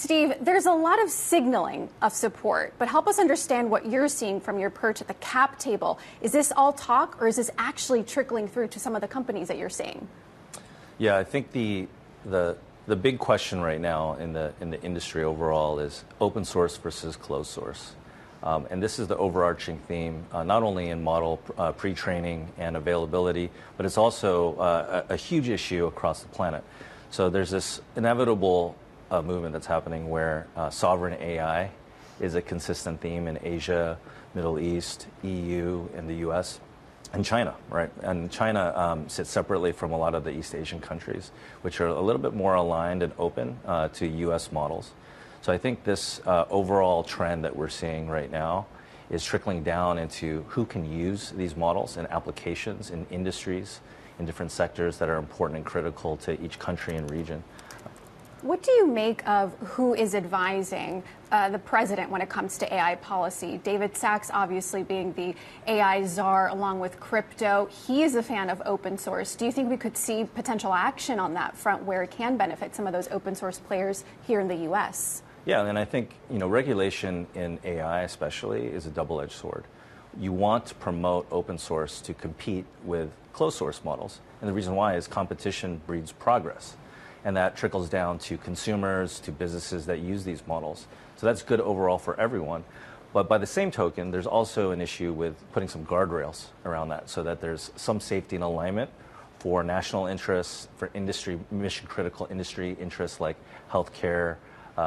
Steve, there's a lot of signaling of support, but help us understand what you're seeing from your perch at the cap table. Is this all talk, or is this actually trickling through to some of the companies that you're seeing? Yeah, I think the big question right now in the industry overall is open source versus closed source. And this is the overarching theme, not only in model pre-training and availability, but it's also a huge issue across the planet. So there's this inevitable movement that's happening where sovereign AI is a consistent theme in Asia, Middle East, EU, and the US, and China, right? And China sits separately from a lot of the East Asian countries, which are a little bit more aligned and open to US models. So I think this overall trend that we're seeing right now is trickling down into who can use these models in applications, in industries, in different sectors that are important and critical to each country and region. What do you make of who is advising the president when it comes to AI policy? David Sachs obviously being the AI czar along with crypto. He is a fan of open source. Do you think we could see potential action on that front where it can benefit some of those open source players here in the U.S.? Yeah, and I think regulation in AI especially is a double-edged sword. You want to promote open source to compete with closed source models. And the reason why is competition breeds progress. And that trickles down to consumers, to businesses that use these models. So that's good overall for everyone. But by the same token, there's also an issue with putting some guardrails around that so that there's some safety and alignment for national interests, for industry, mission-critical industry interests like healthcare,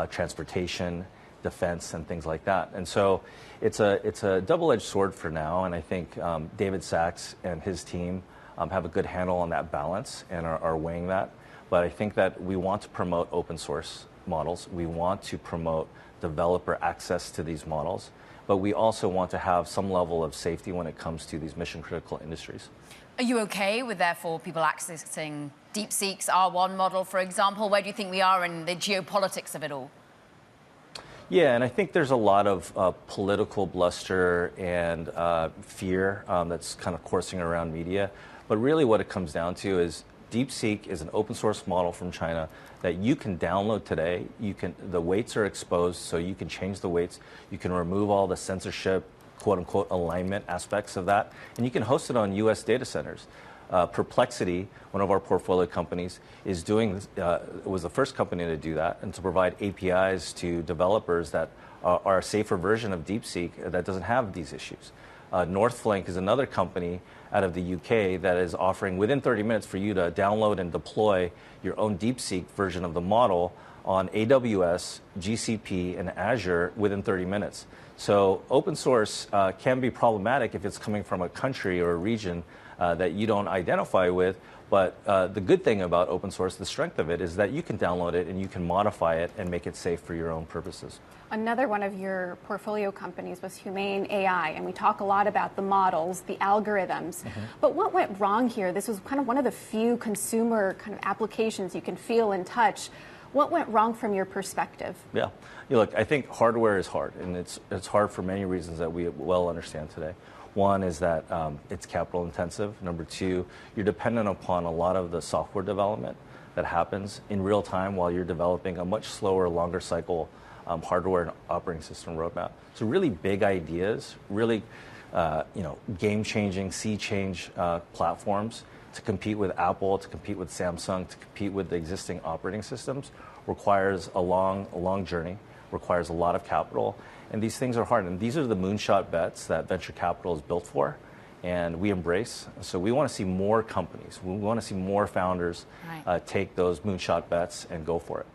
transportation, defense, and things like that. And so it's a double-edged sword for now, and I think David Sachs and his team have a good handle on that balance and are weighing that. But I think that we want to promote open source models. We want to promote developer access to these models. But we also want to have some level of safety when it comes to these mission-critical industries. Are you okay with, therefore, people accessing DeepSeek's R1 model, for example? Where do you think we are in the geopolitics of it all? Yeah, and I think there's a lot of political bluster and fear that's kind of coursing around media. But really what it comes down to is DeepSeek is an open source model from China that you can download today. The weights are exposed, so you can change the weights. You can remove all the censorship, quote unquote, alignment aspects of that, and you can host it on US data centers. Perplexity, one of our portfolio companies, is doing was the first company to do that and to provide APIs to developers that are a safer version of DeepSeek that doesn't have these issues. Northflank is another company out of the UK that is offering within 30 minutes for you to download and deploy your own DeepSeek version of the model on AWS, GCP, and Azure within 30 minutes. So open source can be problematic if it's coming from a country or a region that you don't identify with. But the good thing about open source, the strength of it, is that you can download it and you can modify it and make it safe for your own purposes. Another one of your portfolio companies was Humane AI, and we talk a lot about the models, the algorithms. But what went wrong here? This was kind of one of the few consumer kind of applications you can feel and touch. What went wrong from your perspective? Yeah, look, I think hardware is hard, and it's hard for many reasons that we well understand today. One is that it's capital intensive. Number two, you're dependent upon a lot of the software development that happens in real time while you're developing a much slower, longer cycle hardware and operating system roadmap. So really big ideas, really game-changing, sea-change platforms to compete with Apple, to compete with Samsung, to compete with the existing operating systems requires a long journey, requires a lot of capital. And these things are hard. And these are the moonshot bets that venture capital is built for, and we embrace. So we want to see more companies. We want to see more founders take those moonshot bets and go for it.